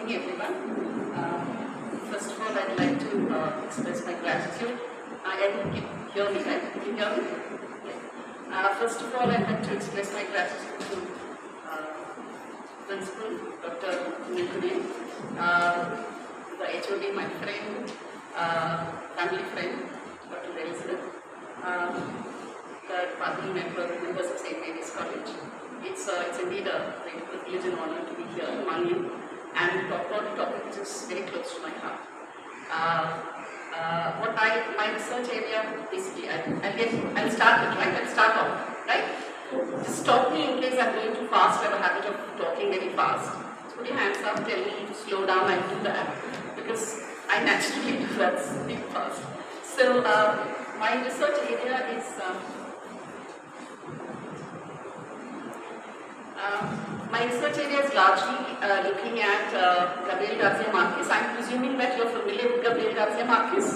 evening, everyone. First of all, I'd like to express my gratitude. I hope you hear me, right? Can you hear me? Yeah. First of all, I'd like to express my gratitude to Principal, Dr. Mithibai, the HOD, my friend, family friend, Dr. Realism, the department member, members of St.Mary's College. It's indeed a great privilege and honor to be here among you and talk about a topic which is very close to my heart. My research area, basically, I'll start it, right? I'll start off, right? Just stop me in case I'm going too fast. I have a habit of talking very fast. So put your hands up, tell me to slow down, I'll do that because I naturally do that speak fast. So my research area is largely looking at Gabriel Garcia Marquez. I'm presuming that you're familiar with Gabriel Garcia Marquez.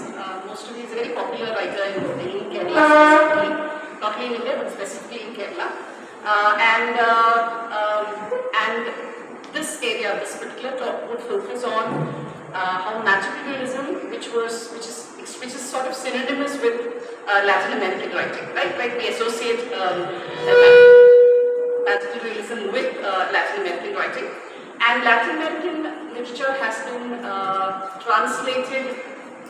Most of you is a very popular writer in Kerala, specifically, not only in India but specifically in Kerala. And this area, this particular talk would focus on how magical realism, which is sort of synonymous with Latin American writing, right? Like we associate magical realism with Latin American writing, and Latin American literature has been translated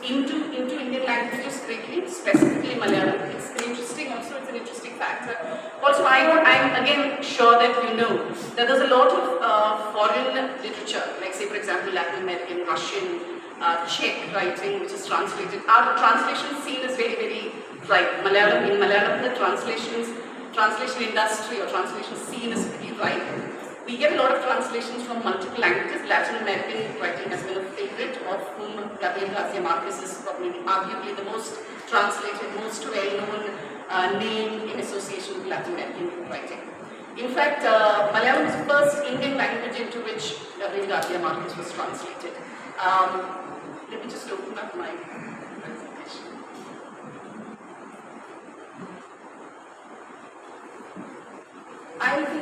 into Indian languages greatly, specifically Malayalam. It's an interesting factor. Also, I'm again sure that you know that there's a lot of foreign literature, like say for example Latin American, Russian, Czech writing, which is translated. Our translation scene is very, very ripe. In Malayalam, the translation industry or translation scene is pretty ripe. We get a lot of translations from multiple languages. Latin American writing has been a favorite, of whom Gabriel Garcia Marquez is probably arguably the most translated, most well-known name in association with Latin American writing. In fact, Malayalam is the first Indian language into which Gabriel Garcia Marquez was translated. Let me just open up my presentation.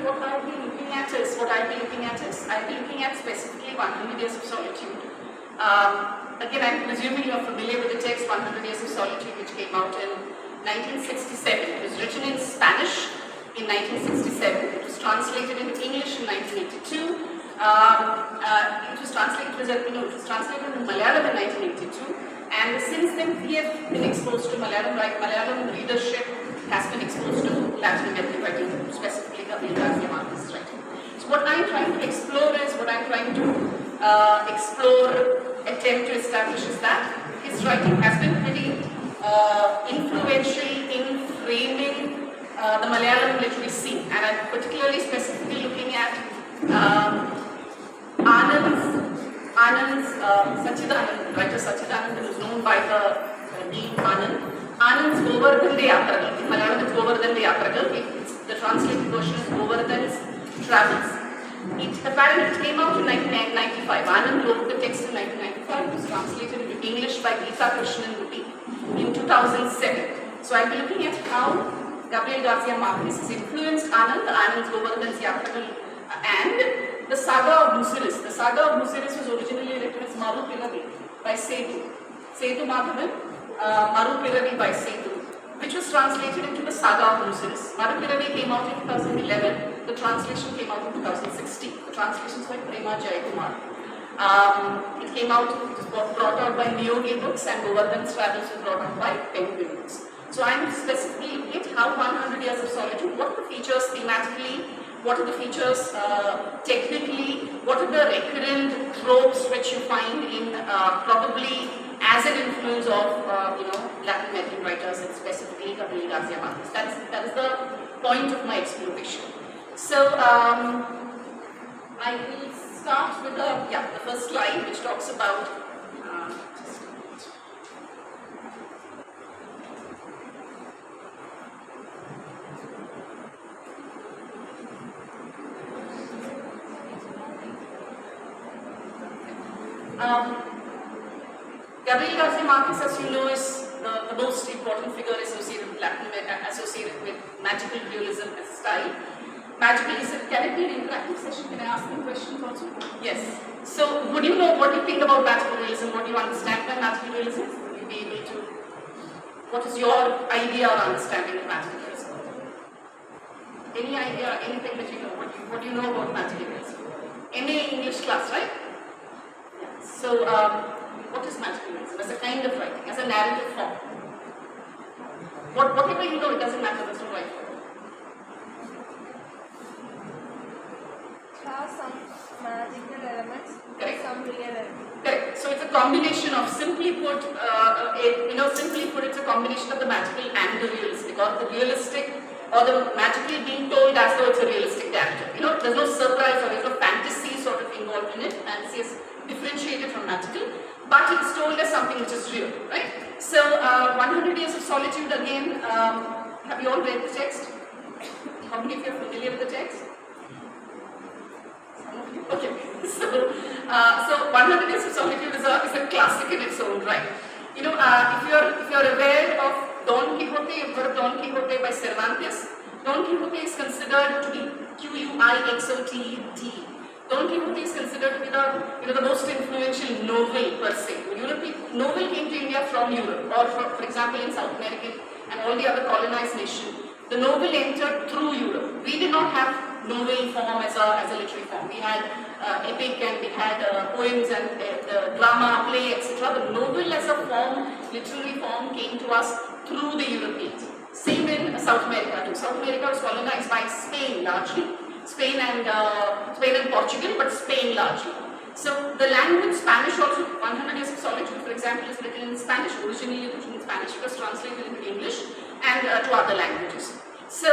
What I'll be looking at specifically 100 Years of Solitude. Again, I'm presuming you're familiar with the text 100 Years of Solitude, which came out in 1967. It was written in Spanish in 1967. It was translated into English in 1982. It was translated in Malayalam in 1982. And since then, we have been exposed to Malayalam, right? Malayalam readership has been exposed to Latin American writing, specifically Gabriel Garcia Marquez's writing. So what I'm trying to explore attempt to establish is that his writing has been pretty influential in framing the Malayalam literary scene. And I'm particularly specifically looking at Anand's Sachidanand, writer Sachidanand, who is known by the name Anand. Anand's Govardhan's Yatragal. In Malayalam, it's Govardhan's Yatragal. The translated version is Govardhan's Travels. It apparently came out in 1995. Anand wrote the text in 1995. It was translated into English by Geeta Krishnan in 2007. So I'll be looking at how Gabriel Garcia Marquez has influenced Anand's Govardhan's Yatragal, and the Saga of Busiris. The Saga of Busiris was originally written as Maru Piravi by Sethu Madhavan. Maru Piravi by Sethu, which was translated into the Saga of Busiris. Maru Piravi came out in 2011. The translation came out in 2016. The translation is by Priya Jayakumar. It came out, it was brought out by Neoge Books, and Govardhan's Travels was brought out by Penguin Books. So I'm specifically looking at how 100 Years of Solitude, what are the features thematically, what are the features technically, what are the recurrent tropes which you find in probably as an influence of Latin American writers, and specifically Gabriel Garcia Marquez. That is the point of my exploration. So I will start with the first slide, which talks about Gabriel Garcia Marquez, as you know, is the most important figure associated with magical realism as a style. Magical is can it be an interactive session? Can I ask them questions also? Yes. So what do you know, what do you think about magical realism? What do you understand by magical realism? Would you be able to, what is your idea or understanding of magical realism? Any idea, anything that you know? What do you know about magical realism? MA English class, right? Yeah. So, what is magical realism? As a kind of writing, as a narrative form. Whatever you know, it doesn't matter, that's not right. Have some magical elements, Correct. some real elements. Correct. So it's a combination of, simply put, it's a combination of the magical and the realistic, or the realistic, or the magical being told as though it's a realistic character. You know, there's no surprise or there's no fantasy sort of involved in it. Fantasy is differentiated from magical, but it's told as something which is real, right? So, 100 Years of Solitude again. Have you all read the text? How many of you are familiar with the text? Okay, so 100 Years of Solitude is a classic in its own right. You know, if you're aware of Don Quixote, you've heard of Don Quixote by Cervantes. Don Quixote is considered to be Quixote. Don Quixote is considered to be the most influential novel per se. European novel came to India from Europe, or for example in South America and all the other colonized nations. The novel entered through Europe. We did not have novel form as a literary form. We had epic and we had poems and drama, play, etc. The novel as a form, literary form, came to us through the Europeans. Same in South America too. South America was colonized by Spain largely. Spain and Portugal, but Spain largely. So the language Spanish also, 100 Years of Solitude, for example, is written in Spanish, originally written in Spanish, was translated into English and to other languages. So,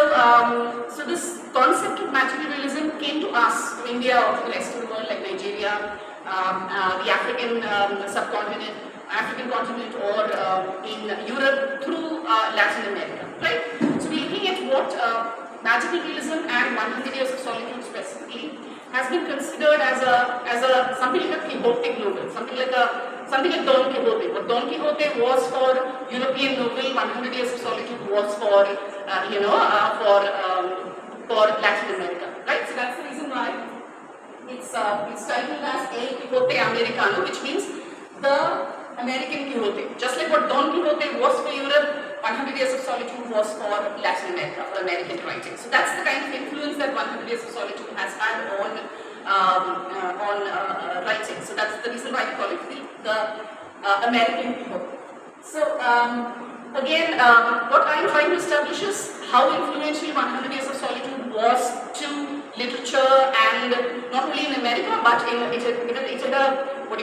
so this concept of magical realism came to us, to India or to the rest of the world, like Nigeria, the African subcontinent, African continent, or in Europe through Latin America, right? So we're looking at what magical realism and 100 Years of Solitude specifically has been considered as a something like a Quixotic novel, something like Don Quixote. What Don Quixote was for European novel, 100 Years of Solitude was for Latin America, right? So that's the reason why it's titled as El Quixote Americano, which means the American Quixote. Just like what Don Quixote was for Europe, 100 Years of Solitude was for Latin America, for American writing. So that's the kind of influence that 100 Years of Solitude has had on writing. So that's the reason why we call it the American Quixote. So again, what I'm trying to establish is how influential 100 Years of Solitude was to literature, and not only in America, but it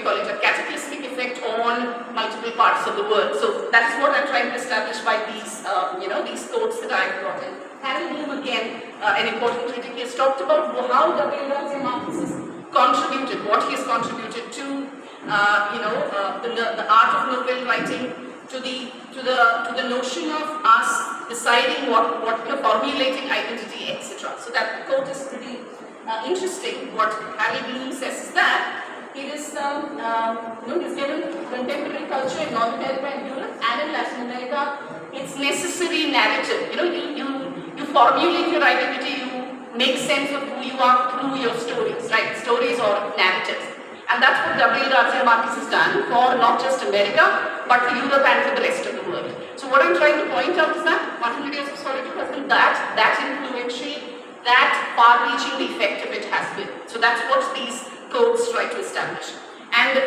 had a cataclysmic effect on multiple parts of the world. So that's what I'm trying to establish by these thoughts that I've brought in. Harold Bloom, again, an important critic, he has talked about how Gabriel Marquez has contributed, what he has contributed to, the art of novel writing, to the notion of us deciding what formulating identity, etc. So that quote is pretty interesting. What Harold Bloom says is that it is he's given contemporary culture in North America and Europe and in Latin America its necessary narrative. You formulate your identity, you make sense of who you are through your stories, right? Stories or narratives. And that's what Gabriel Garcia Marquez has done for not just America, but for Europe and for the rest of the world. So what I'm trying to point out is that 100 Years of Solitude has been that influential, that far-reaching the effect of it has been. So that's what these codes try to establish. And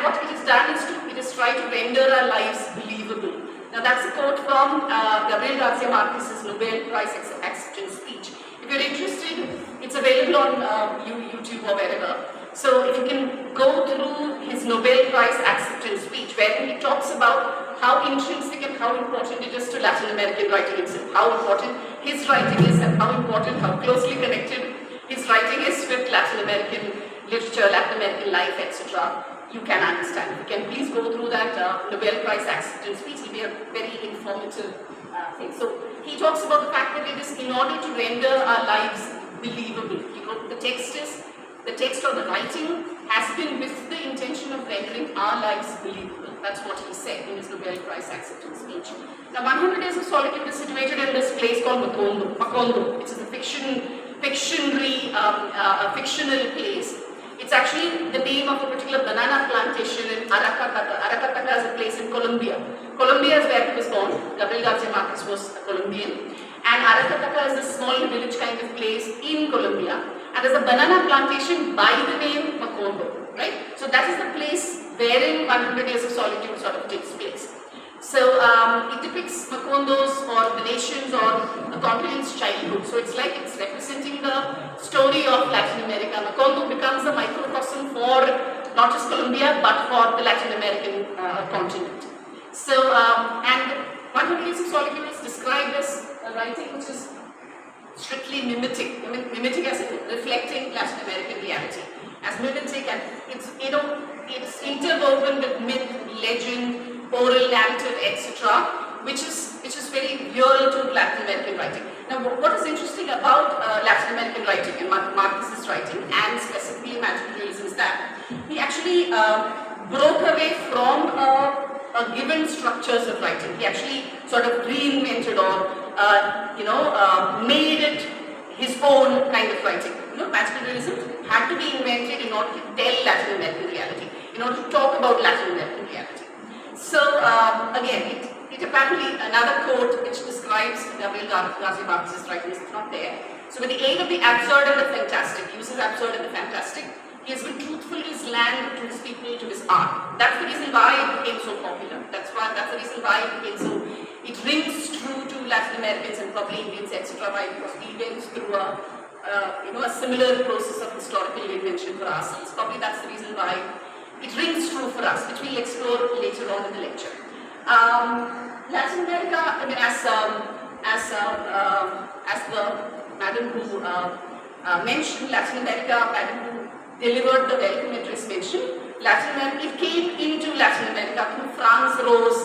what it has done is it has tried to render our lives believable. Now that's a quote from Gabriel Garcia Marquez's Nobel Prize acceptance speech. If you're interested, it's available on YouTube or wherever. So if you can go through his Nobel Prize acceptance speech, where he talks about how intrinsic and how important it is to Latin American writing itself, how important his writing is and how important, how closely connected his writing is with Latin American literature, Latin American life, etc. You can understand. You can please go through that Nobel Prize acceptance speech. It will be a very informative thing. So he talks about the fact that it is in order to render our lives believable. The text or the writing has been with the intention of rendering our lives believable. That's what he said in his Nobel Prize acceptance speech. Now, 100 Years of Solitude is situated in this place called Macondo, which is a fictional place. It's actually the name of a particular banana plantation in Aracataca. Aracataca is a place in Colombia. Colombia is where he was born. Gabriel Garcia Marquez was a Colombian. And Aracataca is a small village kind of place in Colombia. And there's a banana plantation by the name Macondo, right? So that is the place wherein 100 Years of Solitude sort of takes place. So it depicts Macondo's or the nation's or the continent's childhood. So it's like it's representing the story of Latin America. Macondo becomes a microcosm for not just Colombia but for the Latin American continent. So and 100 Years of Solitude is described as a writing which is strictly mimetic. Mimetic as in reflecting Latin American reality. As mimetic, and it's it's interwoven with myth, legend, oral narrative, etc., which is very real to Latin American writing. Now, what is interesting about Latin American writing and Marquez's writing, and specifically magical realism, is that he actually broke away from given structures of writing. He actually sort of reinvented or made it his own kind of writing. Magical realism had to be invented in order to tell Latin American reality, in order to talk about Latin American reality. So again, it apparently, another quote which describes Gabriel Garcia Marquez's writing is not there. So with the aid of the absurd and the fantastic, he uses absurd and the fantastic, he has been truthful to his land, to his people, to his art. That's the reason why it became so popular. That's the reason why it became so, it rings true to Latin Americans and probably Indians, etc. Why? Because we went through a similar process of historical invention for ourselves. Probably that's the reason why it rings true for us, which we'll explore later on in the lecture. Latin America, I mean, as the madam who mentioned, Latin America, madam who delivered the welcome address mentioned, Latin America, it came into Latin America through Franz Roh's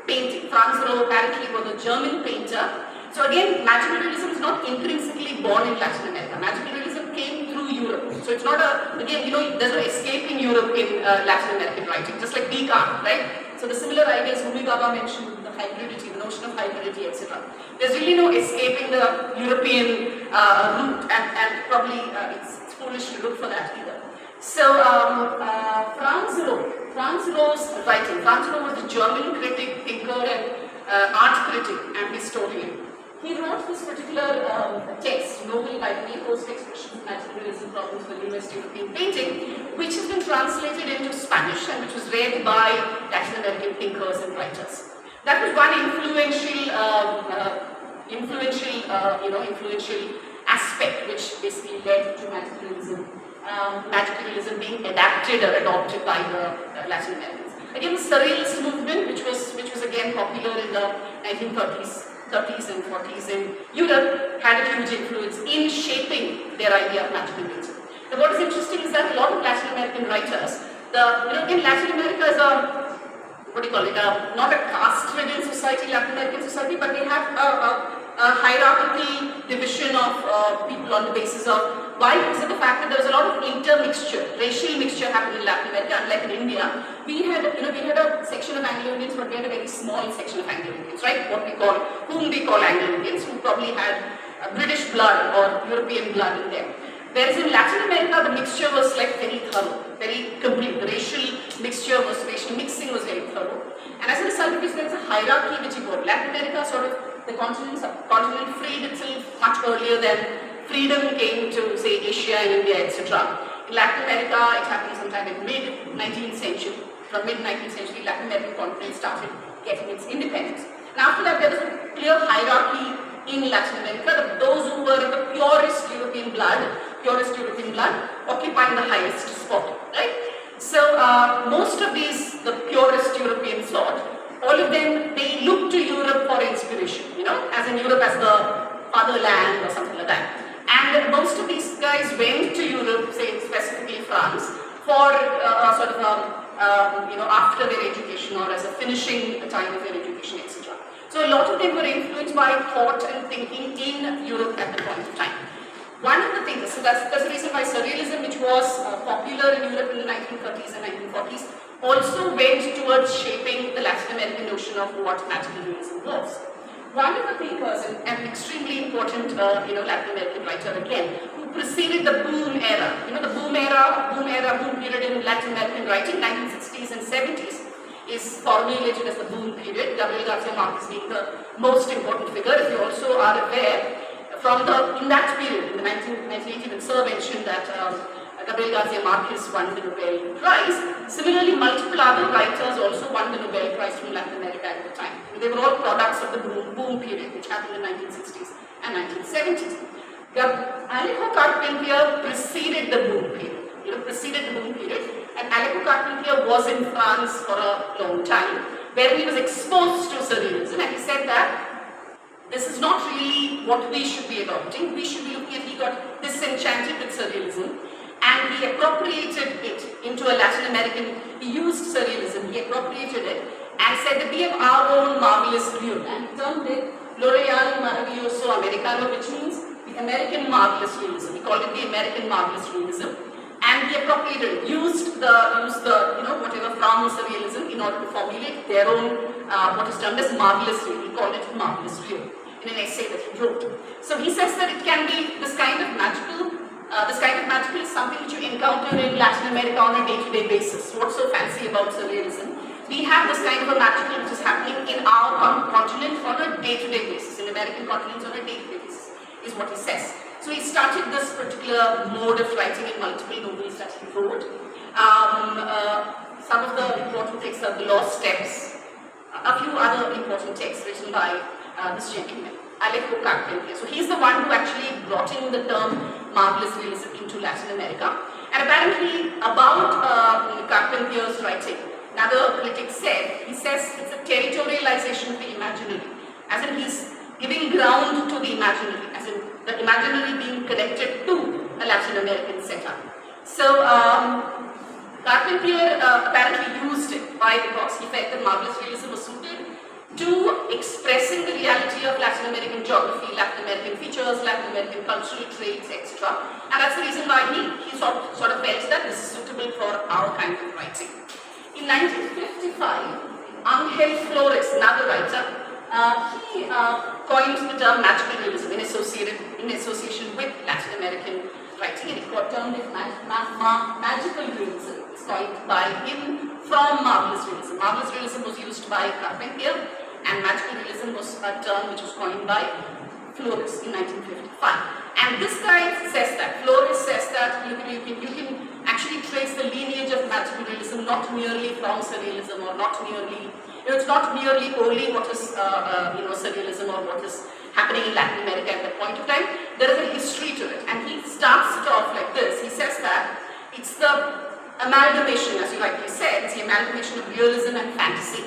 painting. Franz Roh apparently was a German painter. So again, magical realism is not intrinsically born in Latin America. Magical realism came through Europe. So it's not there's no escaping Europe in Latin American writing, just like Descartes, right? So the similar ideas Humi Baba mentioned, the hybridity, the notion of hybridity, etc. There's really no escaping the European route, and probably it's foolish to look for that either. So Franz Roh's writing. Franz Roh was a German critic, thinker, and art critic and historian. He wrote this particular text, novel by the name Post-Expression, Magical Realism Problems for West European Painting, which has been translated into Spanish and which was read by Latin American thinkers and writers. That was one influential aspect which basically led to magical realism being adapted or adopted by the Latin Americans. Again, the Surrealist movement, which was again popular in the 1930s and 40s in Europe, had a huge influence in shaping their idea of magical realism. Now, what is interesting is that a lot of Latin American writers, again, Latin America is not a caste-ridden society, Latin American society, but they have a hierarchical division of people on the basis of why? Because of the fact that there was a lot of intermixture, racial mixture happening in Latin America, unlike in India. We had a section of Anglo-Indians, but we had a very small section of Anglo-Indians, right? Whom we call Anglo-Indians, who probably had British blood or European blood in them. Whereas in Latin America, the mixture was like very thorough, very complete. The racial mixture racial mixing was very thorough. And as a result of this, there is a hierarchy which evolved. Latin America the continent freed itself much earlier than freedom came to, say, Asia and India, etc. In Latin America, it happened sometime in mid-19th century. From mid-19th century, Latin American continent started getting its independence. And after that, there was a clear hierarchy in Latin America. Those who were the purest European blood, occupying the highest spot, right? So most of these, the purest European sort, all of them, they look to Europe for inspiration, as in Europe as the fatherland or something like that. And most of these guys went to Europe, say specifically France, for after their education or as a finishing time of their education, etc. So a lot of them were influenced by thought and thinking in Europe at the point of time. One of the things, so that's the reason why Surrealism, which was popular in Europe in the 1930s and 1940s, also went towards shaping the Latin American notion of what magical realism was. one of the thinkers, and an extremely important, Latin American writer again, who preceded the boom era. The boom period in Latin American writing, 1960s and 70s, is formulated as the boom period. Gabriel Garcia Marquez being the most important figure. If you also are aware, in that period, in the 1980s, and Sir mentioned that Gabriel Garcia Marquez won the Nobel Prize. Similarly, multiple other writers also won the Nobel Prize from Latin America at the time. They were all products of the boom period, which happened in the 1960s and 1970s. Alejo Carpentier preceded the boom period. And Alejo Carpentier was in France for a long time, where he was exposed to surrealism, and he said that this is not really what we should be adopting. We should be looking at, he got disenchanted with surrealism, and he appropriated it into a Latin American, he used surrealism, he appropriated it, and said that we have our own marvelous real, and he termed it Lo Real Maravilloso Americano, which means the American marvelous realism. He called it the American marvelous realism. And he appropriated, used the whatever from surrealism in order to formulate their own, what is termed as marvelous real. He called it marvelous real in an essay that he wrote. So he says that it can be this kind of magical is something which you encounter in Latin America on a day-to-day basis. What's so fancy about surrealism? We have this kind of a magical which is happening in our continent on a day-to-day basis, in American continents on a day-to-day basis, is what he says. So he started this particular mode of writing in multiple novels that he wrote. Some of the important texts are The Lost Steps, a few other important texts written by this gentleman, Alejo Carpentier. So he's the one who actually brought in the term marvelous realism into Latin America. And apparently about Carpentier's writing, another critic said, he says it's a territorialization of the imaginary, as in he's giving ground to the imaginary, as in the imaginary being connected to a Latin American setup. So Carpentier apparently used it. Why? Because he felt that marvelous realism was suited to expressing the reality of Latin American geography, Latin American features, Latin American cultural traits, etc. And that's the reason why he sort of felt that this is suitable for our kind of writing. In 1955, Angel Flores, another writer, he coined the term magical realism in association with Latin American writing, and he termed it magical realism. It's coined by him from marvelous realism. Marvelous realism was used by Carpentier, and magical realism was a term which was coined by Flores in 1955. And this guy says that, Flores says that you can actually trace the lineage of magical realism not merely from surrealism, or not merely, it's not merely only what is surrealism or what is happening in Latin America at that point of time. There is a history to it, and he starts it off like this. He says that it's the amalgamation, as you rightly said, it's the amalgamation of realism and fantasy.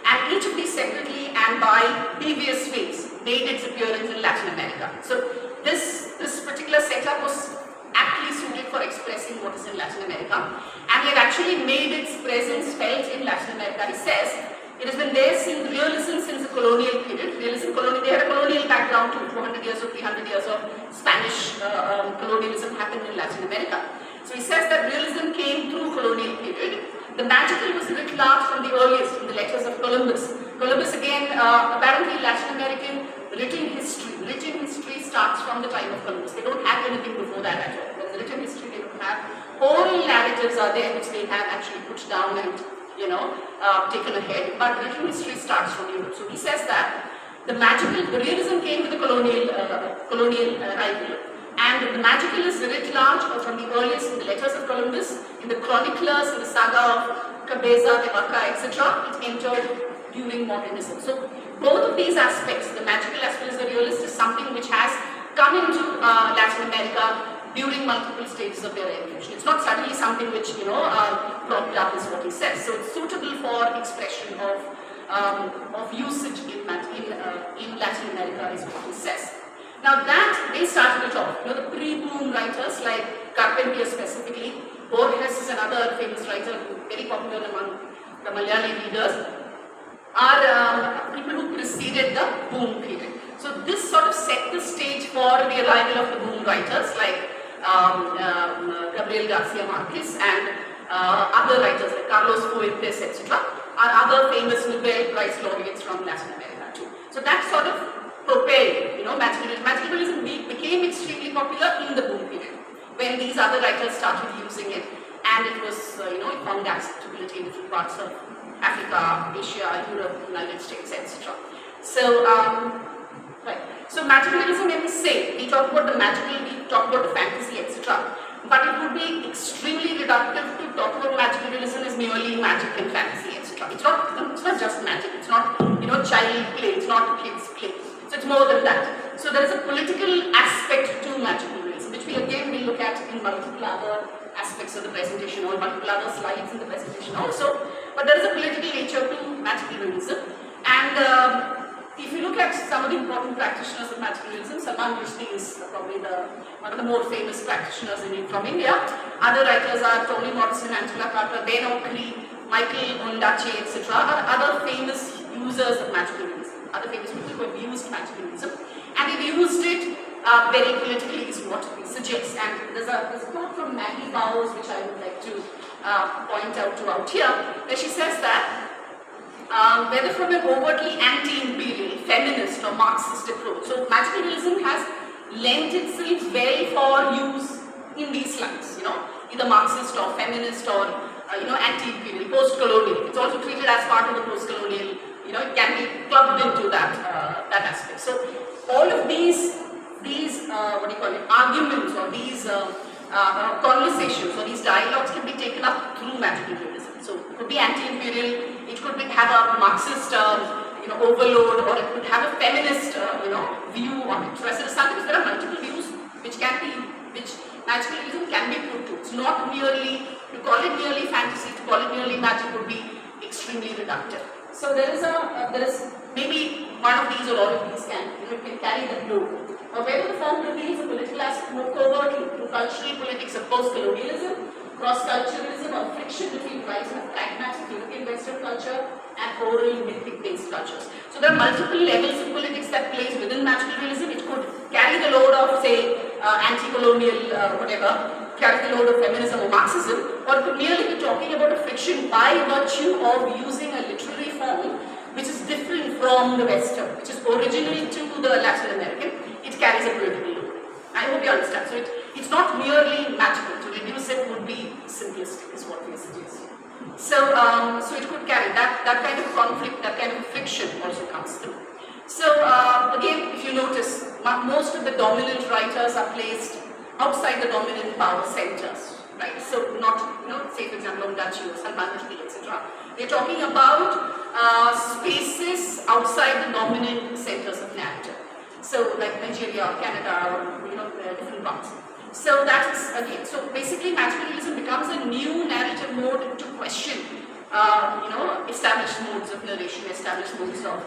And each of these separately and by devious ways made its appearance in Latin America. So this particular setup was aptly suited for expressing what is in Latin America, and it actually made its presence felt in Latin America. He says it has been there since realism, since the colonial period. They had a colonial background too. 200 years or 300 years of Spanish colonialism happened in Latin America. So he says that realism came through colonial period. The magical was writ large from the earliest, in the letters of Columbus. Columbus again, apparently Latin American written history starts from the time of Columbus. They don't have anything before that at all. There's written history, they don't have. Oral narratives are there which they have actually put down and taken ahead, but written history starts from Europe. So he says that the realism came with the colonial arrival. And the magical is writ large from the earliest, in the letters of Columbus, in the chroniclers, in the saga of Cabeza de Vaca, etc. It entered during modernism. So both of these aspects, the magical as well as the realist, is something which has come into Latin America during multiple stages of their evolution. It's not suddenly something which propped up, is what he says. So it's suitable for expression of usage in Latin America, is what he says. Now that they started it off, the pre-boom writers like Carpentier specifically, Borges is another famous writer, very popular among the Malayali readers, are people who preceded the boom period. So this sort of set the stage for the arrival of the boom writers like Gabriel Garcia Marquez and other writers like Carlos Fuentes, etc. are other famous Nobel Prize laureates from Latin America too. So that sort of propelled, magical realism. Magical realism became extremely popular in the boom period when these other writers started using it, and it was, it found acceptability in different parts of Africa, Asia, Europe, United States, etc. So, right. So magical realism, when we say, we talk about the magical, we talk about the fantasy, etc. But it would be extremely reductive to talk about magical realism as merely magic and fantasy, etc. It's not just magic. It's not, child play. It's not kids play. So it's more than that. So there is a political aspect to magical realism, which we again will look at in multiple other aspects of the presentation or multiple other slides in the presentation also. But there is a political nature to magical realism. And if you look at some of the important practitioners of magical realism, Salman Rushdie is probably one of the more famous practitioners from India. Other writers are Toni Morrison, Angela Carter, Ben Okri, Michael Ondaatje, etc. are other famous users of magical realism, other famous people who have used magical realism. And they've used it very politically is what we suggest. And there's a quote from Maggie Bowes which I would like to point out here, where she says that whether from an overtly anti-imperial, feminist or Marxist approach. So magical realism has lent itself well for use in these lines, either Marxist or feminist or anti-imperial, post-colonial. It's also treated as part of the post-colonial, it can be clubbed into that aspect. So all of these arguments or these conversations or these dialogues can be taken up through magical realism. So it could be anti-imperial, it could have a Marxist overload, or it could have a feminist view on it. So as a result, there are multiple views which magical realism can be put to. It's not merely, to call it merely fantasy, to call it merely magic would be extremely reductive. So there is maybe one of these or all of these can carry the load. Whether the form reveals a political aspect more covertly through cultural politics of post-colonialism, cross-culturalism, or friction between rights and pragmatic European Western culture and oral mythic-based cultures. So there are multiple levels of politics that plays within magical realism. It could carry the load of, say, anti-colonial carry the load of feminism or Marxism, or it could merely be talking about a friction by virtue of using a literary form which is different from the Western, which is original to the Latin American. It carries a political load. I hope you understand. So it's not merely magical. To reduce it would be simplistic, is what we suggest. So it could carry that kind of conflict, that kind of friction also comes through. So again, if you notice, most of the dominant writers are placed outside the dominant power centers, right? So not, say for example, Ondaatje or Salman Rushdie, etc. They're talking about spaces outside the dominant centers of narrative. So like Nigeria, Canada, or different parts. So that is again. So basically, magical realism becomes a new narrative mode to question, established modes of narration, established modes of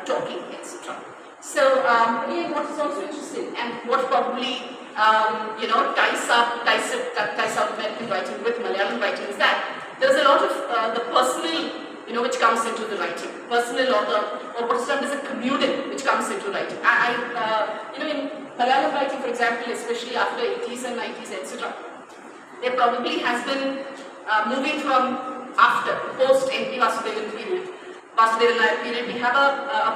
talking, etc. So again, what is also interesting and what probably ties up American writing with Malayalam writing is that there is a lot of the personal, which comes into the writing, personal or what's termed as a communal, which comes into writing. In Malayalam writing, for example, especially after 80s and 90s, etc., there probably has been moving from after post-NP Vasudevan period. We have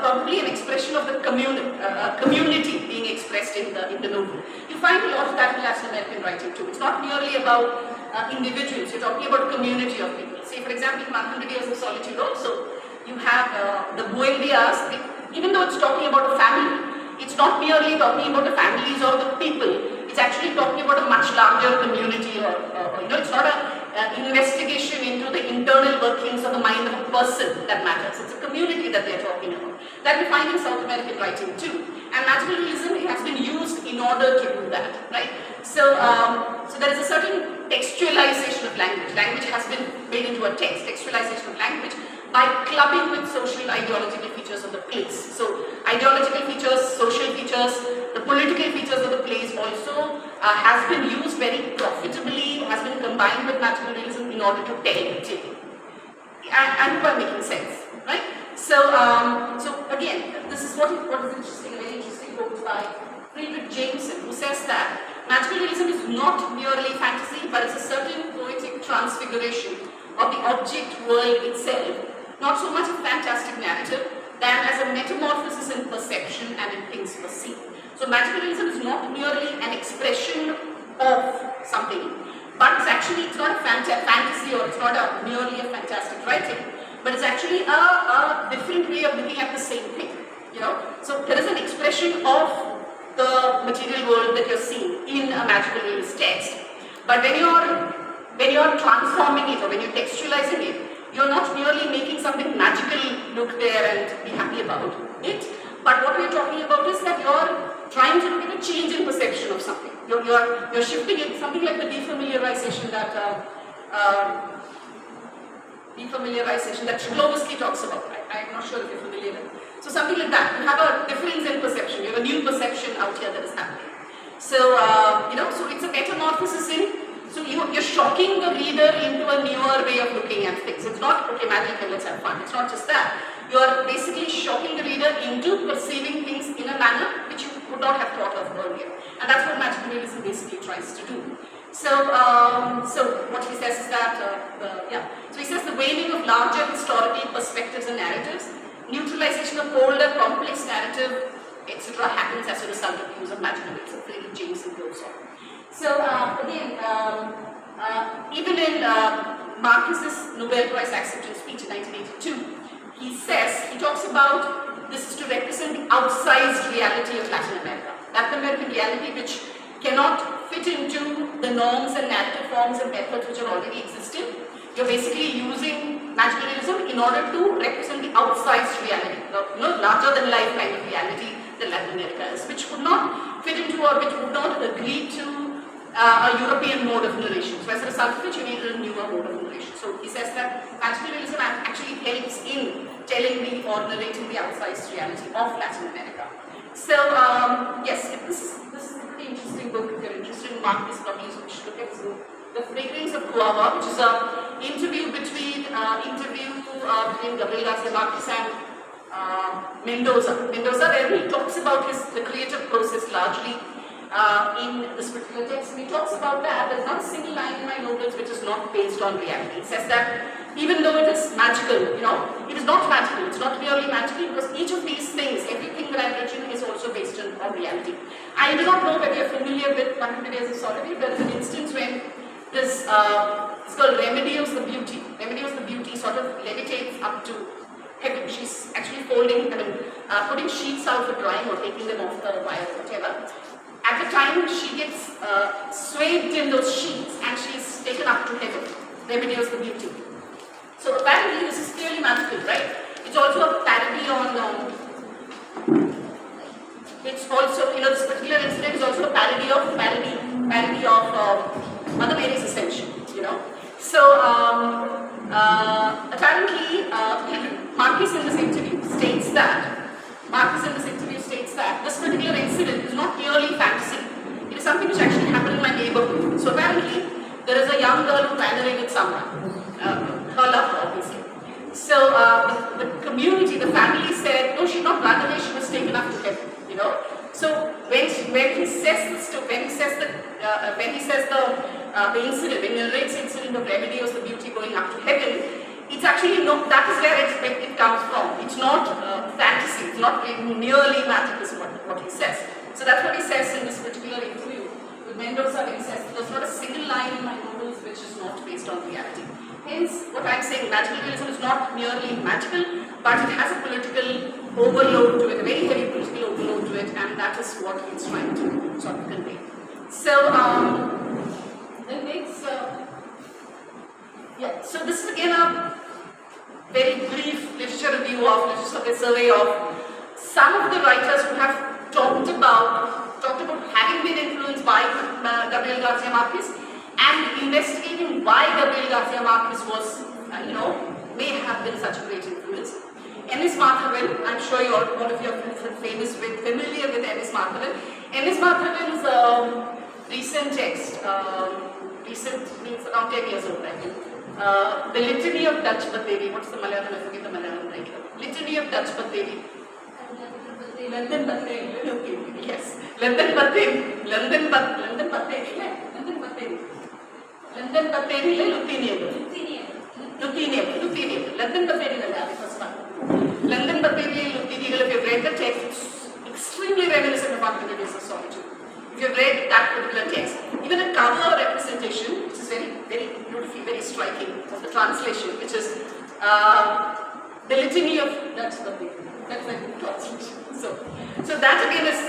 probably an expression of the community being expressed in the novel. You find a lot of that in Latin American writing too. It's not merely about individuals. You're talking about a community of people. Say, for example, in 100 Years of Solitude also, you have the Buendias. Even though it's talking about a family, it's not merely talking about the families or the people. It's actually talking about a much larger community, it's not an investigation into the internal workings of the mind of a person that matters. It's a community that they're talking about. That we find in South American writing too. And magical realism has been used in order to do that, right? So there is a certain textualization of language. Language has been made into a text, textualization of language, by clubbing with social ideological features of the place. So ideological features, social features, the political features of the plays also has been used very profitably, has been combined with magical realism in order to tell a tale. I hope I'm making sense, right? So again, this is what is interesting, a very interesting quote by Friedrich Jameson, who says that magical realism is not merely fantasy, but it's a certain poetic transfiguration of the object world itself. Not so much a fantastic narrative, than as a metamorphosis in perception and in things perceived. So magical realism is not merely an expression of something, but it's not a fantasy, or it's not merely a fantastic writing, but it's actually a different way of looking at the same thing. So there is an expression of the material world that you're seeing in a magical realist text, but when you're transforming it or when you're textualizing it, you're not merely making something magical look there and be happy about it, but what we're talking about is that you're trying to look at a change in perception of something. You're shifting it, something like the defamiliarization that Shklovsky talks about. I'm not sure if you're familiar with it. So something like that. You have a difference in perception. You have a new perception out here that is happening. So so it's a metamorphosis in. So you're shocking the reader into a newer way of looking at things. It's not, okay, magic and let's have fun. It's not just that. You're basically shocking the reader into perceiving things in a manner which you would not have thought of earlier. And that's what magical realism basically tries to do. So what he says is that, So he says the waning of larger historical perspectives and narratives, neutralization of older complex narrative, etc. happens as a result of the use of magical realism. Really Jameson goes on. So again, even in Marquez's Nobel Prize acceptance speech in 1982, he talks about this is to represent the outsized reality of Latin America. Latin American reality which cannot fit into the norms and narrative forms and methods which are already existing. You're basically using magical realism in order to represent the outsized reality, larger than life kind of reality that Latin America is, which would not fit into or which would not agree to a European mode of narration. So as a result of which you need a newer mode of narration. So he says that magical realism actually helps in telling the or narrating the outsized reality of Latin America. So yes, this is a pretty interesting book. If you're interested in Marquez, probably you should look at this. The Fragrance of Guava, which is an interview between Gabriel Garcia Marquez and Mendoza, where he talks about the creative process largely in this particular text. And he talks about that there's not a single line in my novels which is not based on reality. He says that even though it is magical, it is not magical. It's not merely magical because each of these things, everything that I've written is also based on reality. I do not know whether you're familiar with 100 Days of Solitude. There is an instance when this it's called Remedios the Beauty. Remedios the Beauty sort of levitates up to heaven. She's actually putting sheets out for drying or taking them off the wire or whatever. At the time, she gets swathed in those sheets and she's taken up to heaven. Remedios the Beauty. So apparently this is clearly magical, right? It's also a parody on, it's also, this particular incident is also a parody of Mother Mary's Ascension, So apparently Marquez in this interview states that this particular incident is not merely fantasy. It is something which actually happened in my neighborhood. So apparently there is a young girl who ran away with someone. Her lover, obviously. So the community, the family said, no, she not run away, she was taken up to heaven, So when he says the incident, when he narrates the incident of Remedios the Beauty going up to heaven, it's actually that is where it comes from. It's not fantasy, it's not nearly magic is what he says. So that's what he says in this particular interview with Mendoza, when he says there's not a single line in my novels which is not based on reality. Hence, what I'm saying, magical realism is not merely magical, but it has a political overload to it, a very heavy political overload to it, and that is what it's trying to sort of convey. So, the next, so this is again a very brief literature review of a survey of some of the writers who have talked about having been influenced by Gabriel Garcia Marquez and investigating why Gabriel Garcia Marquez was, may have been such a great influence. Ennis Marthavel, I'm sure all of you are familiar with Ennis Marthavel. Ennis Marthavel's recent text, recent means around 10 years old, I think. The Litany of Dachpat Devi. What's the Malayalam? I forget the Malayalam title. Litany of Dachpat Devi. London Bathevi. Yes. London Bathevi. London Bathevi. London Bathevi. Lutinium. London Bathevi. London Bathevi text. It's extremely reminiscent of 100 Days of Solitude. If you've read that particular text, even a cover representation, which is very, very beautiful, very striking, of the translation, which is the litany of, that's the translation. So that again is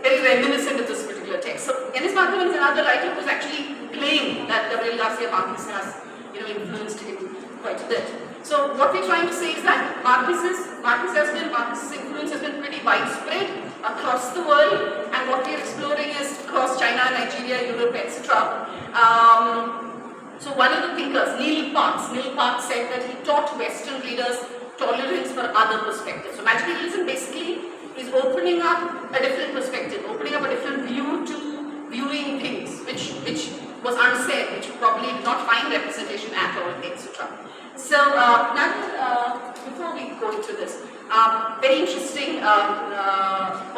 very reminiscent of this particular text. So Marquez is another writer who's actually claimed that Gabriel Garcia Marquez has, influenced him quite a bit. So what we're trying to say is that Marquez's influence has been pretty widespread across the world, and what we're exploring is across China, Nigeria, Europe, etc. So one of the thinkers, Neil Parks said that he taught Western readers tolerance for other perspectives. So magical realism basically is opening up a different perspective, opening up a different view to viewing things which was unsaid, which you probably did not find representation at all, etc. So now, before we go into this, very interesting,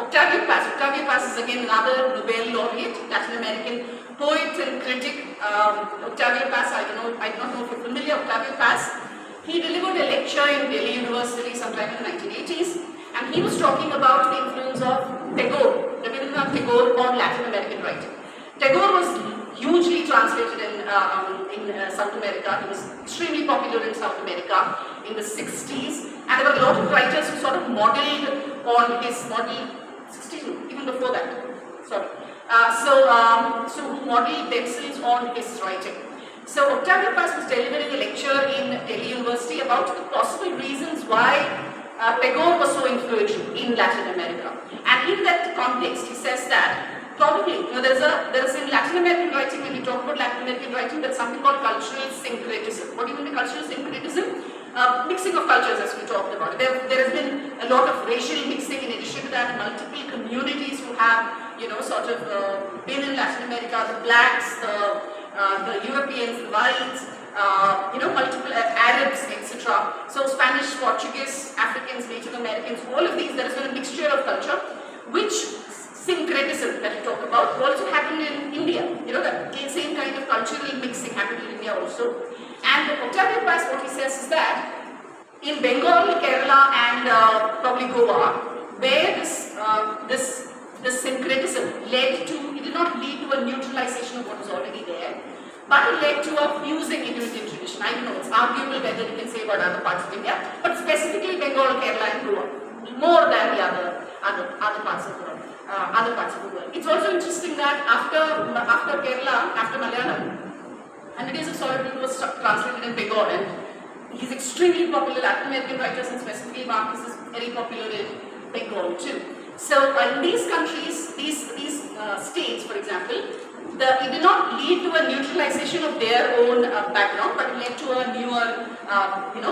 Octavio Paz is again another Nobel laureate, Latin American poet and critic. Octavio Paz, I do not know if you're familiar. Octavio Paz, he delivered a lecture in Delhi University sometime in the 1980s, and he was talking about the influence of Rabindranath Tagore on Latin American writing. Tagore was hugely translated in South America. He was extremely popular in South America in the 60s, and there were a lot of writers who sort of modeled on his 60s, even before that. Sorry. So who modeled themselves on his writing. So Octavio Paz was delivering a lecture in Delhi University about the possible reasons why Tagore was so influential in Latin America. And in that context, he says that probably, there is in Latin American writing, when we talk about Latin American writing, there's something called cultural syncretism. What do you mean by cultural syncretism? Mixing of cultures, as we talked about. There has been a lot of racial mixing. In addition to that, multiple communities who have, been in Latin America, the blacks, the Europeans, the whites, multiple Arabs, etc. So Spanish, Portuguese, Africans, Native Americans, all of these, there has been a mixture of culture, which syncretism that we talk about also happened in India. The same kind of cultural mixing happened in India also. And Octavio Paz, what he says is that in Bengal, Kerala, and probably Goa, where this syncretism led to, it did not lead to a neutralization of what was already there, but it led to a fusing into Indian tradition. I don't know, it's arguable whether you can say about other parts of India, but specifically Bengal, Kerala, and Goa, more than the other parts of the world. It's also interesting that after Kerala, after Malayalam, 100 Days of Solitude was translated in Bengal, and he's extremely popular. Latin American writers, and specifically Marquez, is very popular in Bengal too. So in these countries, these states, for example, it did not lead to a neutralization of their own background, but it led to a newer, it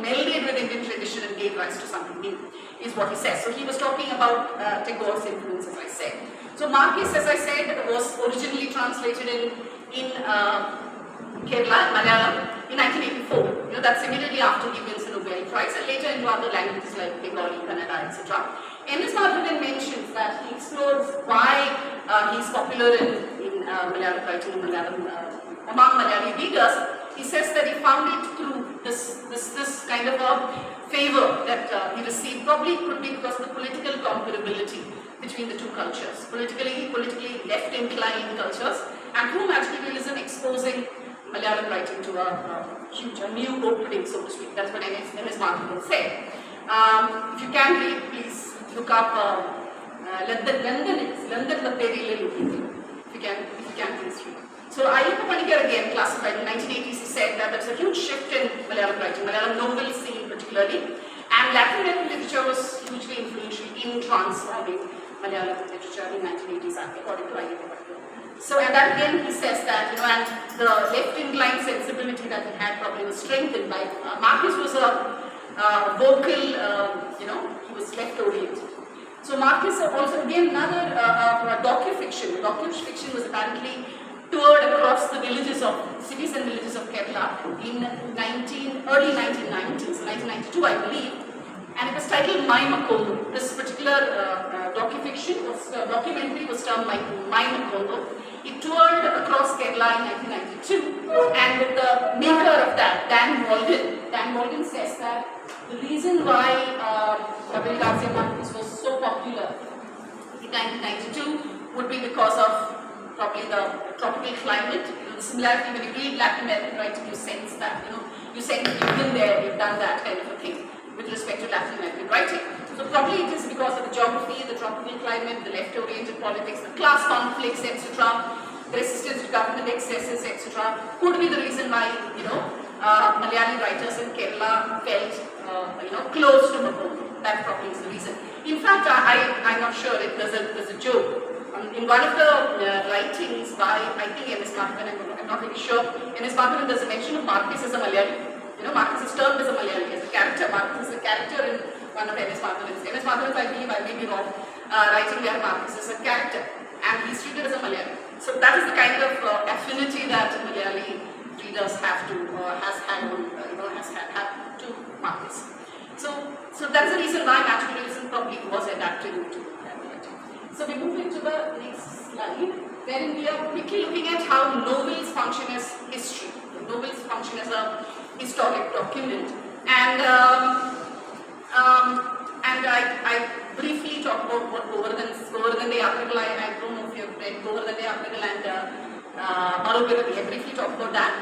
melded with Indian tradition and gave rise to something new, is what he says. So he was talking about Tagore's influence, as I said. So Marquez, as I said, was originally translated in Kerala, Malayalam, in 1984. That's immediately after he wins the Nobel Prize, and later into other languages like Bengali, Kannada, etc. Marquez mentions that he explores why he's popular in Malayalam writing, among Malayali readers. He says that he found it through this kind of a favor that he received. Probably could be because of the political comparability between the two cultures, politically left-inclined cultures, and through magical realism exposing Malayalam writing to a new opening, so to speak. That's what Marquez will say. If you can read, please look up London the Peril. If you can please read. So Ayyappa Panikar again classified in 1980s. He said that there's a huge shift in Malayalam writing, Malayalam novel scene particularly, and Latin American literature was hugely influential in transforming Malayalam literature in 1980s, according to Ayyappa Panikar. So, and that again he says that, and the left-inclined sensibility that he had probably was strengthened by, Marquez was a vocal, he was left-oriented. So Marquez also, again, another docu-fiction. Docu-fiction was apparently toured across the cities and villages of Kerala in early 1990s, 1992 I believe, and it was titled My Makongo. This particular documentary was termed My Makongo. It toured across Kerala in 1992, and with the maker of that, Dan Walden says that The reason why Gabriel Garcia Marquez was so popular in 1992 would be because of probably the tropical climate. The similarity when you read Latin American writing, you sense that, you sense you've been there, you've done that kind of a thing with respect to Latin American writing. So probably it is because of the geography, the tropical climate, the left-oriented politics, the class conflicts, etc., the resistance to government excesses, etc., could be the reason why, Malayali writers in Kerala felt, close to Mumbai. That probably is the reason. In fact, I'm not sure if there's a joke. In one of the writings by, I think, N.S. Madhavan, I'm not really sure, N.S. Madhavan, there's a mention of Marquez as a Malayali. Marquez is termed as a Malayali, as a character. Marquez is a character in one of N.S. Madhavan's. N.S. Madhavan's, I believe, I may be wrong, writing where Marquez is a character, and he's treated as a Malayali. So that is the kind of affinity that Malayali readers have to, has had to Marquez. So that's the reason why magical realism probably was adapted into that writing. So we move into the next slide, wherein we are quickly looking at how novels function as history. Novels function as a historic document, and I briefly talk about what Govardhan Day article. I don't know if you have read Govardhan Day article and Marquez. I briefly talk about that.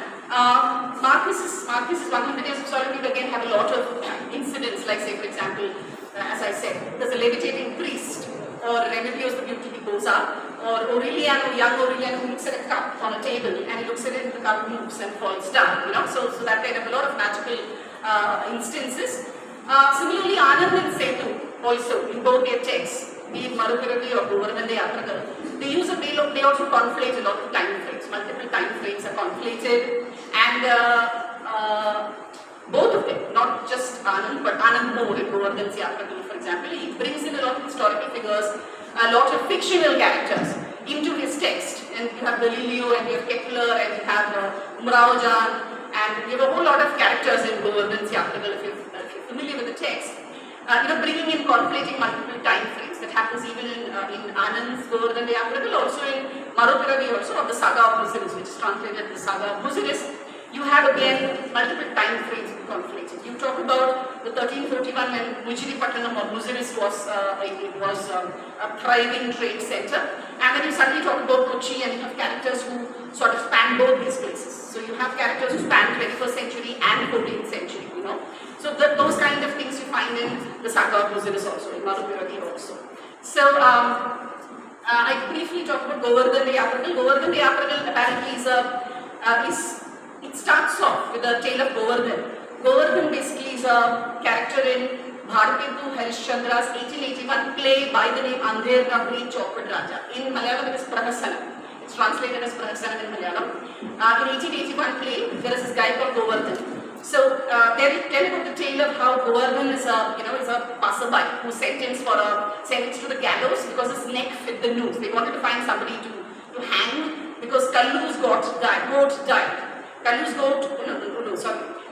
Marquez's 100 Years of Solitude again have a lot of incidents, like say for example, as I said, there's a levitating priest, or Remedios the Beauty goes up, or young Aureliano who looks at a cup on a table and he looks at it and the cup moves and falls down, so that kind of a lot of magical instances. Similarly, Anand and Sethu also, in both their texts, be it Marukiravi or Govardhan Day Yatragal, they also conflate a lot of time frames. Multiple time frames are conflated, and both of them, not just Anand, but Anand more in Govardhan's Yatragal, for example, he brings in a lot of historical figures, a lot of fictional characters into his text. And you have Galileo, and you have Kepler, and you have Umrao, and you have a whole lot of characters in Govardhan's Yatragal, if you're familiar with the text. Bringing in conflating multiple time frames. That happens even in Anand's Govardhan Day Yatragal, also in Marukiravi also, of the Saga of Busiris, which is translated the Saga of Busiris. You have again multiple time frames conflated. You talk about the 1341 when Mujiripattanam or Busiris was a thriving trade center, and then you suddenly talk about Kochi, and you have characters who sort of span both these places. So you have characters who span 21st century and 14th century, So those kind of things you find in the Saga of Busiris also, in Marukiravi also. So I briefly talked about Govardhan Day Yatragal. Govardhan Day Yatragal apparently it starts off with a tale of Govardhan. Govardhan basically is a character in Bharatitu Harishchandra's 1881 play by the name Andher Nagri Chopad Raja. In Malayalam it is Prahasanam. It's translated as Prahasanam in Malayalam. In 1881 play, there is this guy called Govardhan. So they tell about the tale of how Govardhan is a passerby who was sentenced to the gallows because his neck fit the noose. They wanted to find somebody to hang because Kallu's goat died. Kallu's goat,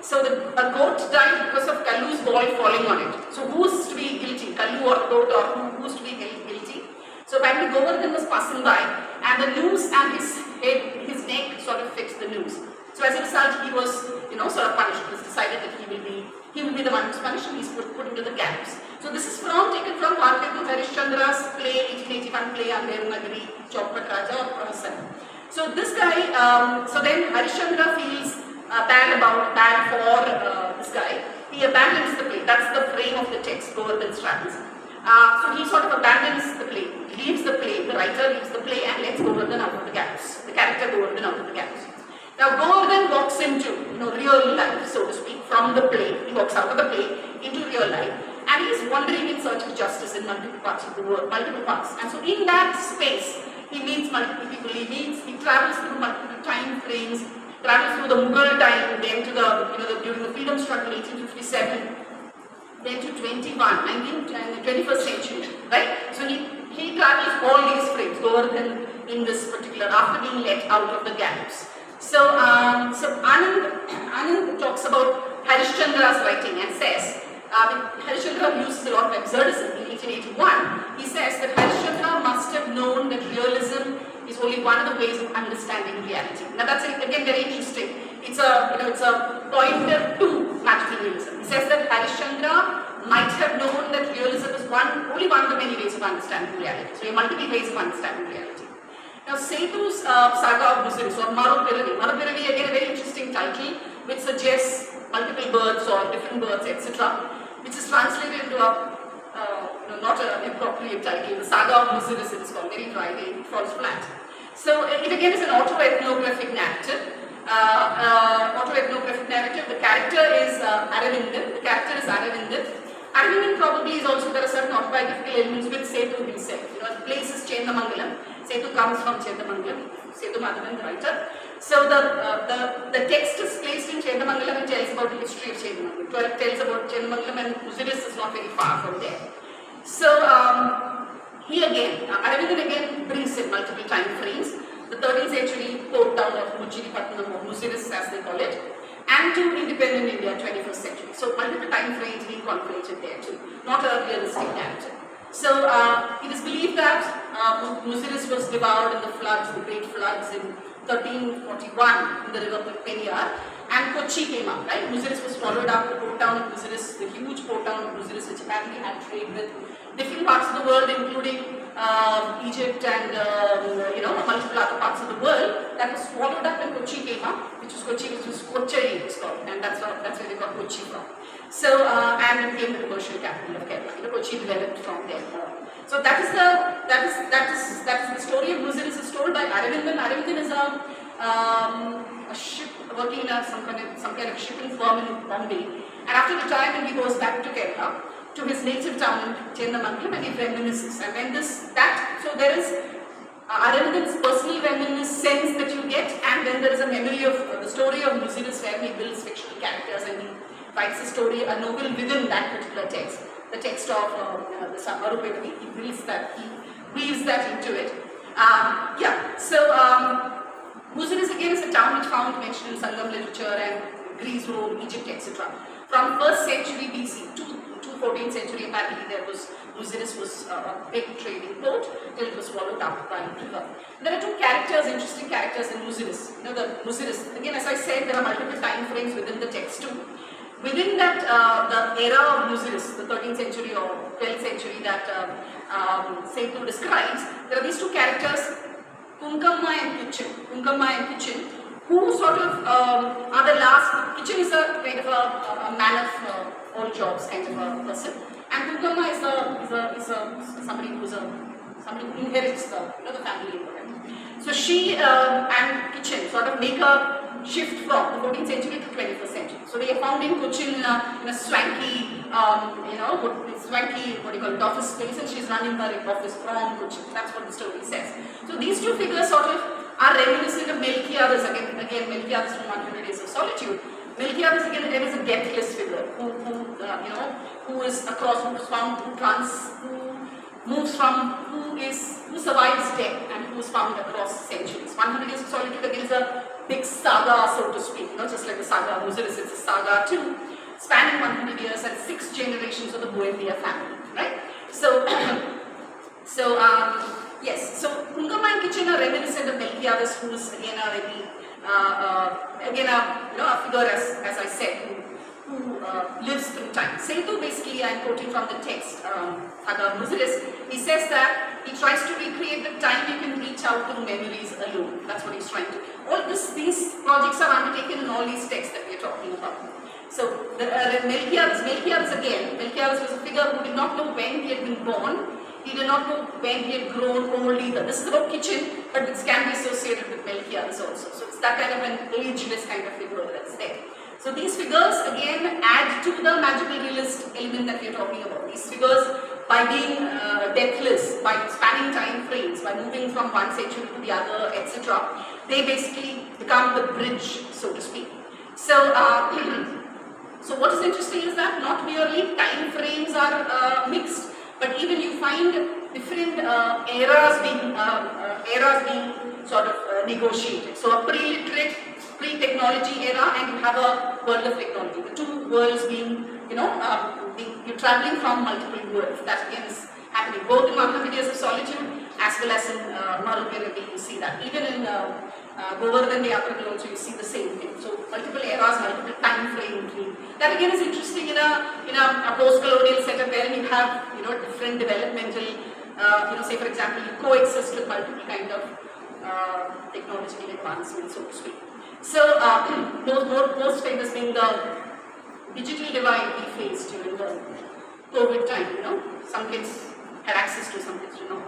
So a goat died because of Kallu's ball falling on it. So who's to be guilty? Kallu or goat, or who's to be guilty? So apparently Govardhan was passing by, and the noose and his neck sort of fits the noose. So as a result, he was, sort of punished. It was decided that he will be the one who's punished, and he's put into the gallows. So this is taken from Marquez Harishchandra's play, 1881 play, Andher Nagri Chopad Raja or Prahasanam. So this guy, so then Harishchandra feels bad for this guy. He abandons the play. That's the frame of the text, Govardhan's Travels. So he sort of abandons the play, leaves the play, the writer leaves the play and lets Govardhan out of the gallows, the character Govardhan out of the gallows. Now Govardhan walks into real life, so to speak, from the play. He walks out of the play into real life, and he is wandering in search of justice in multiple parts of the world, multiple parts. And so in that space, he meets multiple people. He travels through multiple time frames, travels through the Mughal time, then to during the freedom struggle, 1857, then to 21st century, right? So he travels all these frames, Govardhan in this particular, after being let out of the gallows. So Anand talks about Harishchandra's writing and says, Harishchandra uses a lot of absurdism in 1881. He says that Harishchandra must have known that realism is only one of the ways of understanding reality. Now that's again very interesting. It's a pointer to magical realism. He says that Harishchandra might have known that realism is only one of the many ways of understanding reality. So there are multiple ways of understanding reality. Now Sethu's saga of Busiris or Marupiravi again a very interesting title which suggests multiple births or different births, etc., which is translated into a not an appropriate title. The saga of Busiris is called, very dry, it falls flat. So it again is an autoethnographic narrative. The character is Aravindan. Aravindan probably is also, there are certain autobiographical elements with Sethu himself. The place is Chendamangalam. Sethu comes from Chendamangalam. Sethu Madhavan, the writer. So the text is placed in Chendamangalam and tells about the history of Chendamangalam. It tells about Chendamangalam, and Busiris is not very far from there. So Aravindan again brings in multiple time frames. The 13th century port town of Mujiripatnam or Busiris as they call it, and to independent India, 21st century. So multiple time frames being conflated there too, not a realistic narrative. So it is believed that Busiris was devoured in the floods, the great floods in 1341 in the river Periyar, and Kochi came up, right? Busiris was swallowed up, the port town of Busiris, the huge port town of Busiris, which apparently had trade with different parts of the world, including Egypt and multiple other parts of the world, that was swallowed up and Kochi came up, which was Kochai it was called, and that's where they got Kochi from. So and it became the commercial capital of Kerala. Kochi developed from there. So that is the story of Busiris is told by Aravindan. Aravindan is a ship working in some kind of shipping firm in Bombay, and after retirement he goes back to Kerala, to his native town in Chendamangalam, and he reminisces. And when so there is Aravindan's personal reminiscence that you get, and then there is a memory of the story of Busiris where he builds fictional characters and he writes a story, a novel within that particular text. The text of the Marupiravi, he weaves that into it. Busiris again is a town which found mention in Sangam literature and Greece, Rome, Egypt, etc. From 1st century BC to 14th century, apparently Busiris was a big trading port till it was swallowed up by the river. There are two interesting characters in Busiris. The Busiris, again as I said, there are multiple time frames within the text too. Within that, the era of Busiris, the 13th century or 12th century that Sethu describes, there are these two characters, Kunkamma and Kitchen, who sort of are the last. Kitchen is a kind of a man of all jobs kind of a person, and Kunkamma is somebody who inherits the family. So she and Kitchen sort of make a shift from the 14th century to 21st century. So they are found in Cochin in a swanky, office space, and she's running her office from Cochin. That's what the story says. So these two figures sort of are reminiscent of Melchiades again Melchiades from 100 Days of Solitude. Melchiades again is a deathless figure who is across, who survives death and who is found across centuries. 100 Days of Solitude again is a big saga, so to speak, just like the saga of Busiris, it's a saga too, spanning 100 years and 6 generations of the Bohemia family, right? So, yes, so Kunkamma and Kitchen are reminiscent of Melchiades, who is again a very, a figure as I said, who lives through time. Sethu basically, I'm quoting from the text, saga of Busiris, he says that he tries to recreate the time you can reach out through memories alone. That's what he's trying to do. These projects are undertaken in all these texts that we are talking about. So, Melchiades was a figure who did not know when he had been born. He did not know when he had grown old either. This is about Kitchen, but this can be associated with Melchiades also. So, it's that kind of an ageless kind of figure that's there. So, these figures again add to the magical realist element that we are talking about. These figures, by being deathless, by spanning time frames, by moving from one century to the other, etc., they basically become the bridge, so to speak. So, so what is interesting is that not merely time frames are mixed, but even you find different eras being sort of negotiated. So, a pre-literate, pre-technology era, and you have a world of technology. The two worlds being, you're traveling from multiple worlds. That again is happening, both in 100 Years of Solitude as well as in Marquez. You see that. Even in Govardhan Yatragal also you see the same thing. So multiple eras, multiple time frame. That again is interesting in a post-colonial setup where you have different developmental, say for example, you coexist with multiple kind of technological advancements, so to speak. So most famous being the digital divide we faced during the COVID time. Some kids had access to, some kids do not.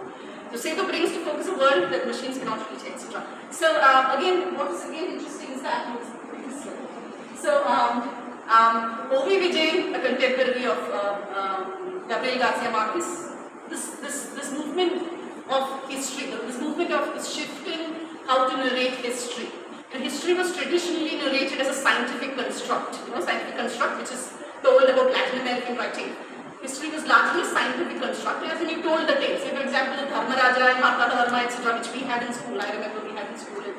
So Sethu brings to focus a world that machines cannot reach, etc. So again, what is again interesting is that so O.V. Vijay, a contemporary of Gabriel Garcia Marquez, this movement of history, this movement of this shift in how to narrate history. And history was traditionally narrated as a scientific construct, scientific construct which is told about Latin American writing. History was largely a scientific construct, as in you told the tales. Say for example, the Dharmaraja and Martanda, etc., which we had in school. I remember we had in school in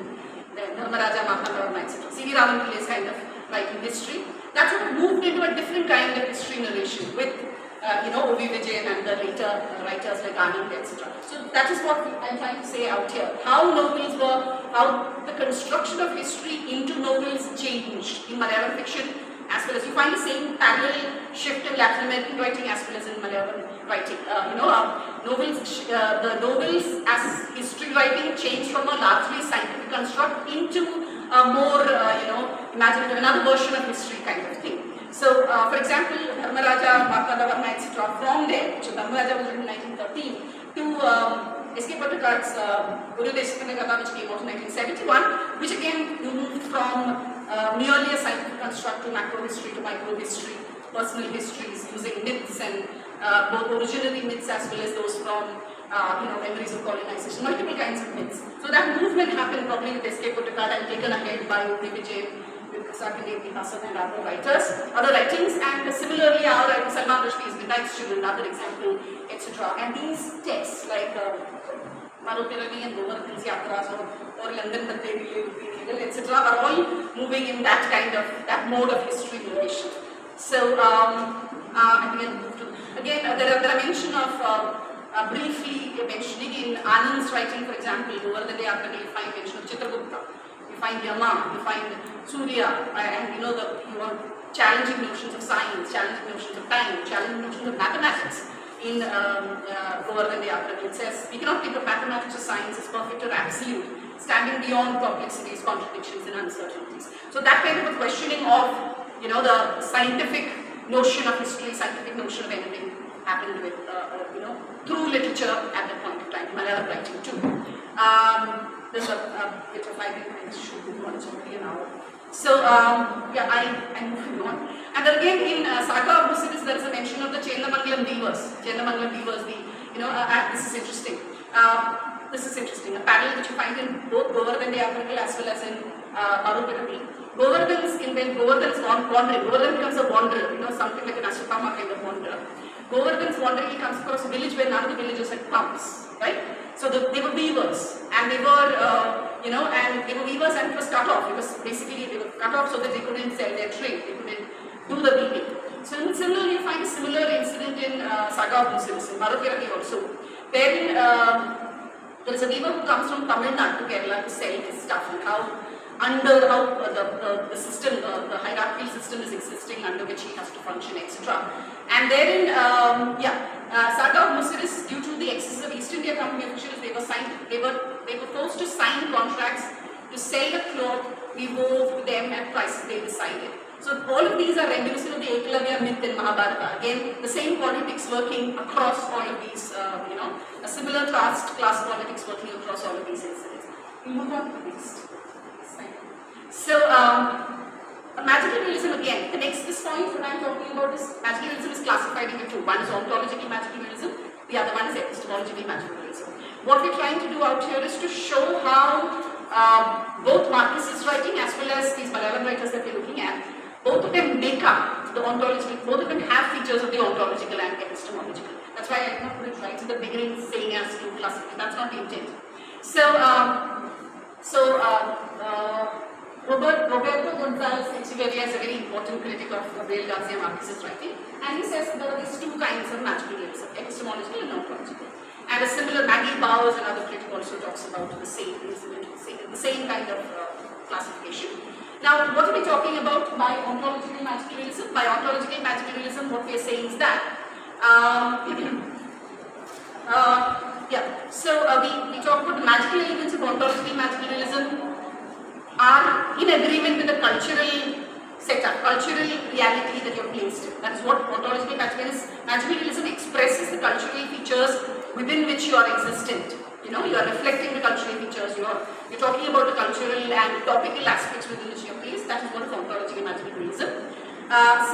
Dharmaraja, Martanda, etc. C.V. Raman Pillai's kind of writing history. That sort of moved into a different kind of history narration with O.V. Vijay and the later writers like Anand, etc. So that is what I'm trying to say out here. How novels were, how the construction of history into novels changed in Malayalam fiction, as well as you find the same parallel shift in Latin American writing as well as in Malayalam writing. The novels as history writing changed from a largely scientific construct into a more, imaginative, another version of history kind of thing. So, for example, Dharmaraja, Markandavarma, etc. From there, which Dharmaraja was written in 1913, to Escape Pottercart's Guru Deshikanagata, which came out in 1971, which again moved from merely a scientific construct to macro history to micro history, personal histories using myths and both originary myths as well as those from memories of colonization, multiple kinds of myths. So that movement happened probably with Escape Pottercart and taken ahead by O.V. Vijay, Sakadevji Hasan and other writings, and similarly our writer Salman Rushdie's Midnight Student, another example, etc. And these texts like Marupiravi and Govardhan's Yatras or London Batte, etc. are all moving in that kind of, that mode of history narration. So again there are mention of briefly mentioning in Anand's writing, for example, Govardhan Yatragal, you find mention of Chitragupta. You find Yama, you find Surya, and the challenging notions of science, challenging notions of time, challenging notions of mathematics in Govardhan Yatragal. It says, we cannot think of mathematics or science as perfect or absolute, standing beyond complexities, contradictions and uncertainties. So that kind of a questioning of, the scientific notion of history, scientific notion of anything happened with, through literature at that point of time, Malayalam writing too. There's a bit of, I think, I should be on, it's already an hour. So, I'm moving on. And then again, in Saga of Busidis, there is a mention of the Chennamangalam weavers. Chennamangalam weavers, this is interesting. A parallel which you find in both Govardhan Yatragal as well as in Marupiravi. When Govardhan's wandering, Govardhan becomes a wanderer, something like an Ashratama kind of wanderer. Govardhan's wandering, he comes across a village where none of the villagers had pumps, right? So they were weavers, and they were, and they were weavers, and it was cut off. Because basically they were cut off so that they couldn't sell their trade, they couldn't do the weaving. So similarly, you find a similar incident in Saga of Busidis, in Marupiravi also, wherein there is a weaver who comes from Tamil Nadu to Kerala to sell his stuff, and how the system, the hierarchical system is existing under which he has to function, etc. And therein, Saga of Busidis, due to the excess of East India Company officials, they were forced to sign contracts to sell the cloth we wove to them at prices they decided. So all of these are reminiscent of the Eklavya myth in Mahabharata. Again, the same politics working across all of these, a similar class politics working across all of these incidents. We move on to the next. So, magical realism again, this point that I am talking about is magical realism is classified into two. One is ontological magical realism, the other one is epistemological magical realism. What we are trying to do out here is to show how both Marquez's writing as well as these Malayalam writers that we are looking at, both of them make up the ontological, both of them have features of the ontological and epistemological. That's why I did not put it right in the beginning saying as to classical, that's not the intent. So, Roberto Gonzalez Mithibai is a very important critic of Gabriel Garcia Marquez's writing, and he says there are these two kinds of magical realism, epistemological and ontological. And a similar Maggie Bowers, another critic, also talks about the same kind of classification. Now, what are we talking about by ontological magical realism? By ontological magical realism, what we are saying is that we talk about the magical elements of ontological magical realism are in agreement with the cultural setup, cultural reality that you're placed in. That is what ontological magical realism expresses, the cultural features within which you are existent. You know, you are reflecting the cultural features, you're talking about the cultural and topical aspects within which you are placed. That is what is ontological magical realism.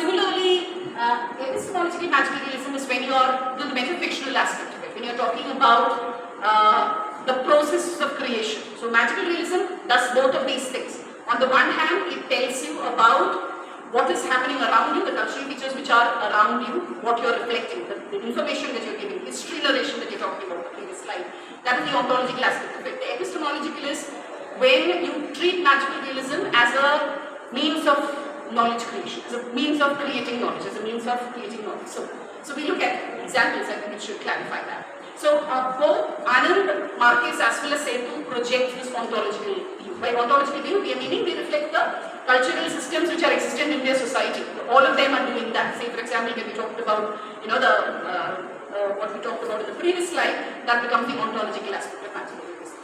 Similarly, epistemological magical realism is when you are doing the metafictional aspect of it, when you are talking about the process of creation. So magical realism does both of these things. On the one hand, it tells you about what is happening around you, the cultural features which are around you, what you are reflecting, the information that you are giving, history narration that you are talking about in the previous slide. That is the ontological aspect of it. The epistemological is when you treat magical realism as a means of knowledge creation, as a means of creating knowledge, as a means of creating knowledge. So we look at examples. I think it should clarify that. So both Anand, Marquez as well as Sethu project this ontological view. By ontological view, we are meaning they reflect the cultural systems which are existent in their society. All of them are doing that. Say, for example, when we talked about, what we talked about in the previous slide, that becomes the ontological aspect of magical realism.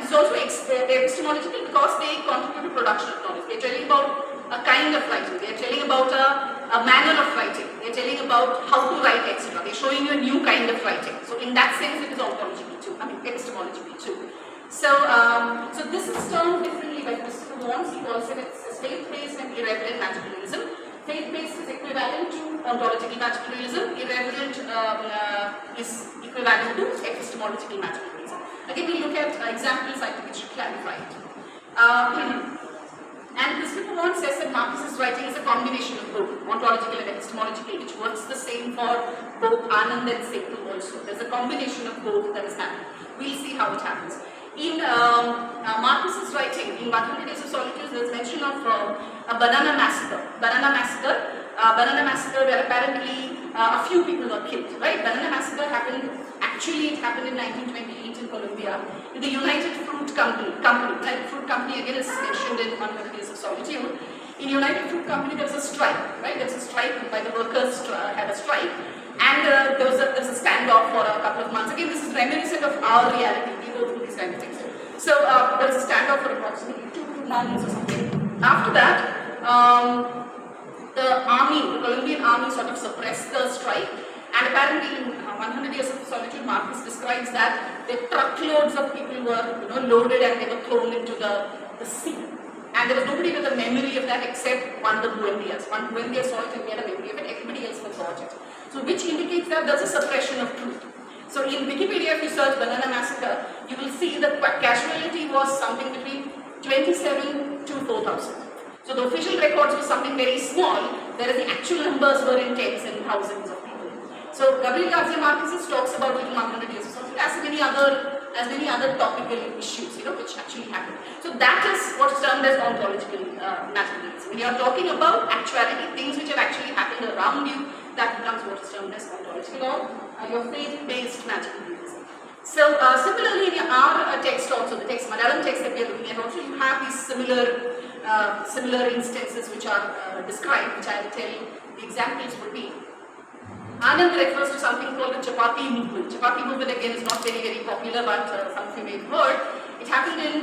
It's also epistemological because they contribute to production of knowledge. They are telling about a kind of writing. They are telling about a manner of writing. They are telling about how to write, etc. They are showing you a new kind of writing. So in that sense, it is ontological too. Epistemological too. So this is termed differently by Mr. Wants. He calls it faith-based and irreverent magical realism. Faith-based is equivalent to ontological magical realism. Irreverent is equivalent to epistemological magical realism. Again, we look at examples. I think it should clarify it. And Mr. Wants says that Marquez's writing is a combination of both ontological and epistemological, which works the same for both Anand and Sethu also. There's a combination of both that is happening. We'll see how it happens. In Marquez's writing, in 100 Days of Solitude, there's mention of a banana massacre. Banana massacre where apparently a few people were killed, right? Banana massacre happened in 1928 in Colombia. In the United Fruit Company, United Fruit Company again is mentioned in 100 Days of Solitude. In United Fruit Company there was a strike, right? There was a strike by the workers, had a strike. And there was a standoff for a couple of months. Again, this is reminiscent of our reality. We go through these kind of things. So there was a standoff for approximately 2 months or something. After that, the Colombian army sort of suppressed the strike. And apparently in 100 Years of Solitude, Marquez describes that the truckloads of people were loaded and they were thrown into the sea. And there was nobody with a memory of that except one of the Buendias. One Buendia saw it and he had a memory of it. Everybody else forgot it. So which indicates that there's a suppression of truth. So in Wikipedia, if you search Banana Massacre, you will see that casualty was something between 27 to 4,000. So the official records were something very small, whereas the actual numbers were in tens and thousands of people. So Gabriel Garcia Marquez talks about it in 100 Years of Solitude as many other topical issues, which actually happened. So that is what is termed as ontological magical realism. When you are talking about actuality, things which have actually happened around you, that becomes what is termed as ontological or your faith-based magical realism. So similarly in our text also, the text, Malayalam text that we are looking at also, you have these similar instances which are described, which I will tell you the examples would be. Anand refers to something called the Chapati movement. Chapati movement again is not very, very popular, but some of you may have heard. It happened in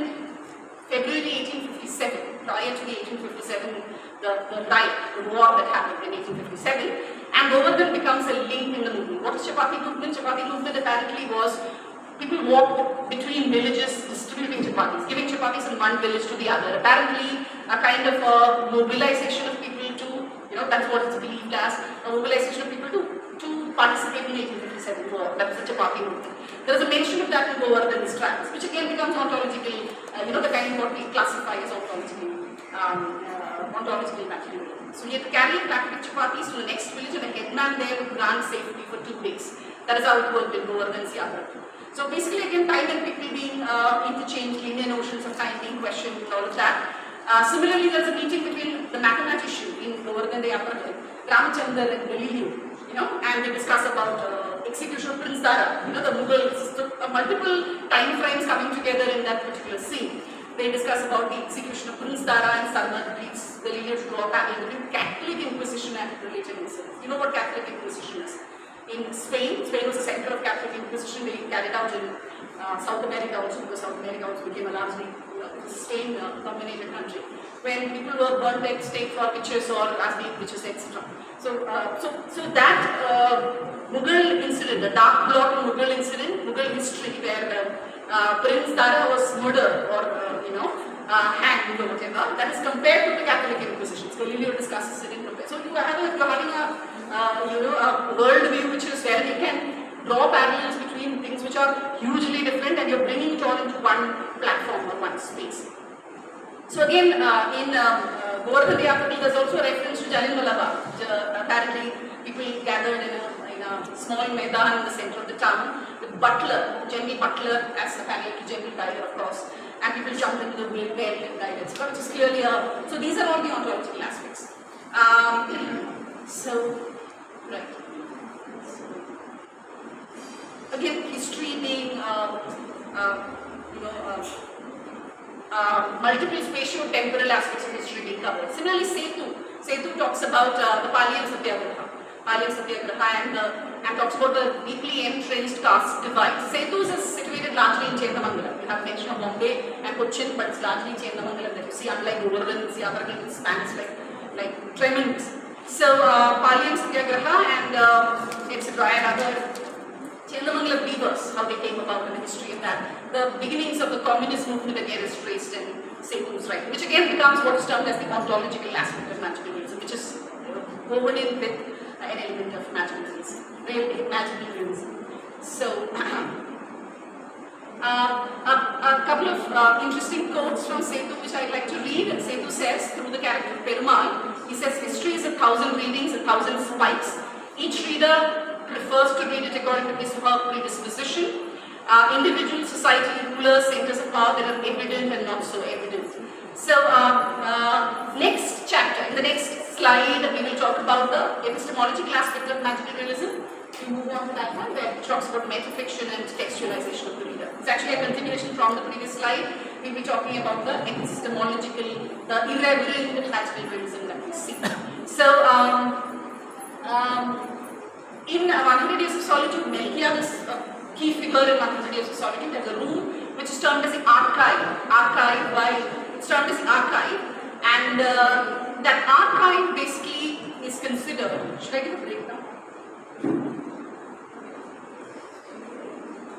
February 1857, prior to the 1857, the riot, the war that happened in 1857. And Govardhan becomes a link in the movement. What is Chapati movement? Chapati movement apparently was people walked between villages distributing chapatis, giving chapatis from one village to the other. Apparently a kind of a mobilization of people to, that's what it's believed as, a mobilization of people to participate in the 1857 war. That was the Chapati movement. There is a mention of that in Govardhan's tracts, which again becomes ontological, the kind of what we classify as ontological material. So he had to carry a packet of chapatis to the next village and a headman there would grant safety for 2 days. That is how it worked in Govardhan's Yatra. So basically again time and people being interchanged, linear notions of time being questioned and all of that. Similarly, there's a meeting between the mathematician in Govardhan de Apparkal, Ramchandra and Galileo, and they discuss about execution of Prince Dara, the Mughals, multiple time frames coming together in that particular scene. They discuss about the execution of Prince Dara and Salman leads Galileo to draw a parallel between Catholic Inquisition and related incidents. You know what Catholic Inquisition is? In Spain was the center of Catholic Inquisition. They carried out in South America also, because South America also became a largely Spain-dominated country, when people were burnt at stake for pictures or as being pictures, etc. So that Mughal incident, the dark plot Mughal incident, Mughal history, where Prince Dara was murdered or hanged or whatever, that is compared to the Catholic Inquisition. Galileo discusses it in compared. So you're having a world view which is where you can draw parallels between things which are hugely different, and you're bringing it all into one platform or one space. So again, in Govardhan de Apparkal, there's also a reference to Jallianwala Bagh. Apparently, people gathered in a small maidan in the center of the town with Butler, General Butler as the panel to General Dyer, of course, and people jumped into the well and died, etc. Which is clearly so these are all the ontological aspects. Right. Again, history being multiple spatio-temporal aspects of history being covered. Similarly, Sethu talks about the Palyam Satyagraha and talks about the deeply entrenched caste divide. Sethu is situated largely in Chendamangalam. You have mention of Mumbai and Cochin, but it's largely in Chendamangalam that you see, unlike Govardhan, see Apparkal spans like tremendous. So Palyam Satyagraha and etc. and other Chendamangalam weavers, how they came about in the history of that. The beginnings of the communist movement again is traced in Sethu's writing, which again becomes what is termed as the ontological aspect of magical realism, which is woven in with an element of magical realism. So, a couple of interesting quotes from Sethu which I'd like to read. Sethu says, through the character of Perumal, he says, history is 1,000 readings, 1,000 spikes. Each reader prefers to read it according to his or her predisposition. Individual, society, rulers, centers of power that are evident and not so evident. So, next chapter, in the next slide, we will talk about the epistemological aspect of magical realism. We move on to that one, where it talks about metafiction and textualization of the reader. It's actually a continuation from the previous slide. We'll be talking about the epistemological, the irreverent magical realism that we see. So, in 100 Years of Solitude, Melchior is a key figure in 100 Years of Solitude. There's a room which is termed as the archive. It's termed as the archive, and that archive basically is considered. Should I give a break now?